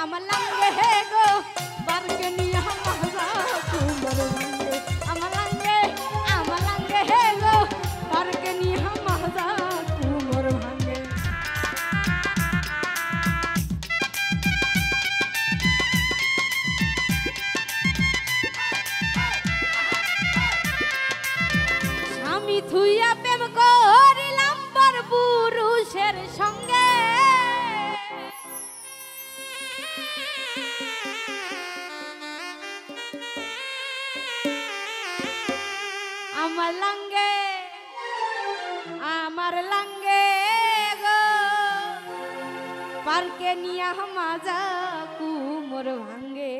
আমার লাঙ্গে হে গো বারকে নিয়া মাজা কুমোর ভাঙ্গে আমার লাঙ্গে হে গো বারকে নিয়া মাজা কুমোর ভাঙ্গে স্বামী থুইয়া প্রেম করিলাম পর পুরুষের সঙ্গে আমার লাঙ্গে গো পার্কে নিয়া মাজা কুমোর ভাঙ্গে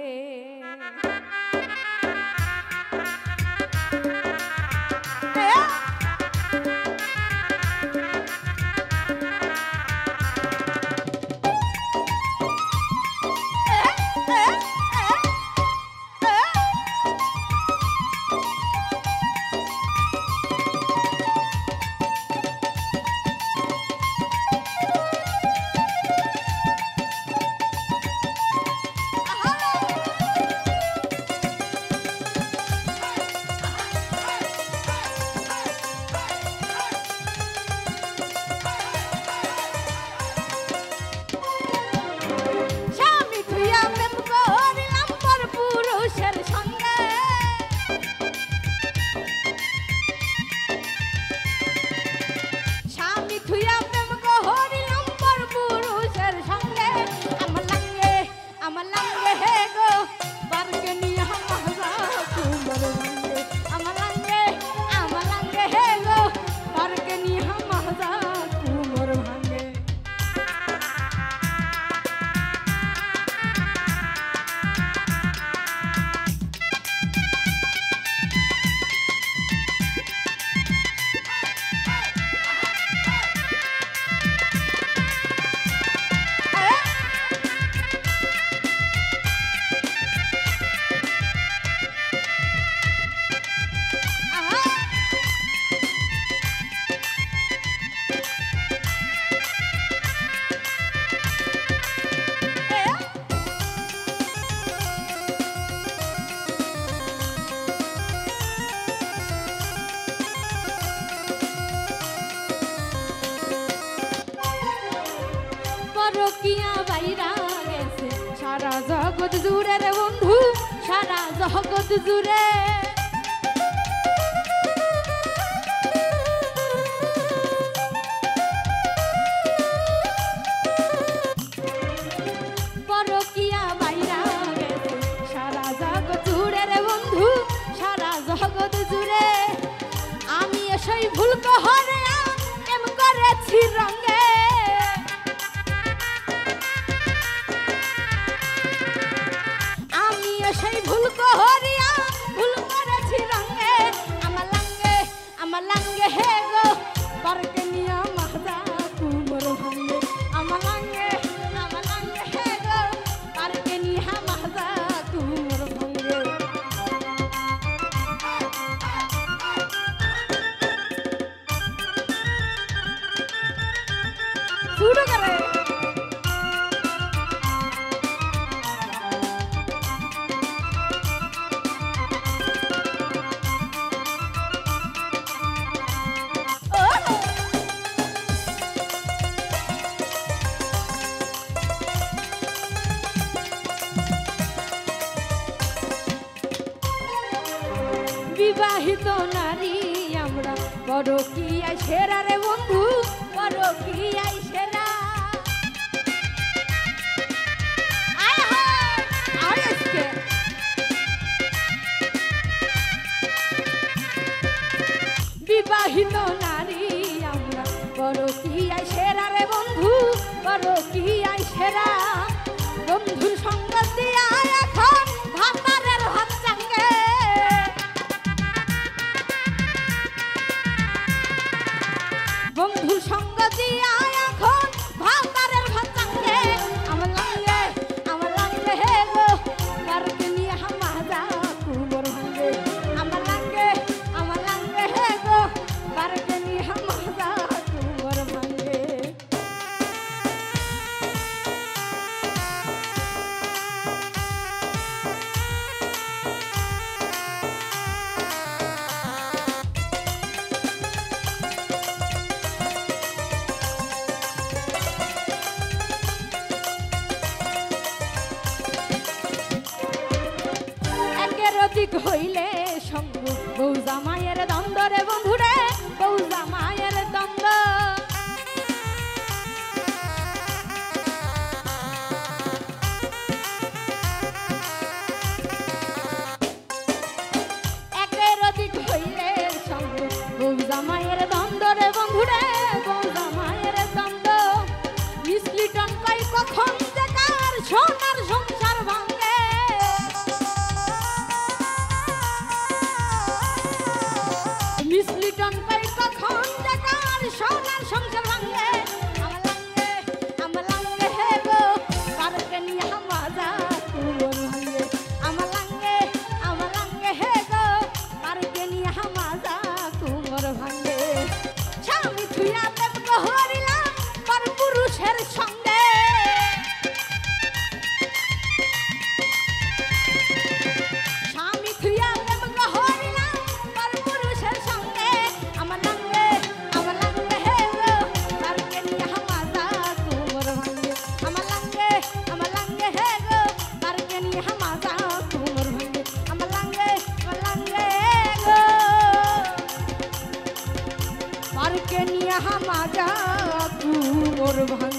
সারা জগৎ জুড়ে রে বন্ধু সারা জগৎ জুড়ে পরকিয়া বাইরা গেছে সারা জগৎ জুড়ে রে বন্ধু সারা জগৎ জুড়ে আমি সেই ভুল কহরে এম করেছি রঙে সেই ভুল করিয়া ভুল করেছি রঙে আমার লাঙ্গে হে গো পার্কে নিয়া মাজা কুমোর ভাঙ্গে আমার লাঙ্গে হে গো পার্কে নিয়া মাজা কুমোর ভাঙ্গে শুরু করে বিবাহিত নারী আমরা পরকীয়ায় সেরা রে বন্ধু পরকীয়ায় সেরা বিবাহিত নারী আমরা পরকীয়ায় সেরা রে বন্ধু পরকীয়ায় সেরা বন্ধুর সঙ্গ দিয়া এখন ভাতারের ভাত চাঙ্গে বন্ধুর সঙ্গ দিয়া এখন ভাতারের ভাত চাঙ্গে আমার লাঙ্গে হে গো পার্কে নিয়া মাজা কুমোর ভাঙ্গে আমার লাঙ্গে হে গো পার্কে অধিক হইলে সঙ্গ বউ জামাইয়ের দ্বন্দ্ব রে বন্ধুরে বউ জামাইয়ের দ্বন্দ্ব একের অধিক হইলে সঙ্গ বউ জামাইয়ের দ্বন্দ্ব রে বন্ধুরে বউ জামাইয়ের দ্বন্দ্ব মিসলিটন কই কখন যে কার সোনার সংসার ভাঙে মিসলিটন কই কখন যে কার সোনার সংসার ভাঙে আমার লাঙ্গে হে গো কারকে নিয়ে মাজা তোমার ভাঙে আমার লাঙ্গে হে গো কারকে নিয়ে মাজা তোমার ভাঙে স্বামী থুইয়া প্রেম করিলাম পর পুরুষের সঙ্গে স্বামী থুইয়া প্রেম করিলাম পর পুরুষের সঙ্গে আমার লাঙ্গে হে গো কারকে নিয়ে মাজা তোমার ভাঙে আমার লাঙ্গে হে গো কারকে নিয়ে মাজা তোমার ভাঙে আমার লাঙ্গে গো পারকে নিয়ে মাজা তোমার ভাঙে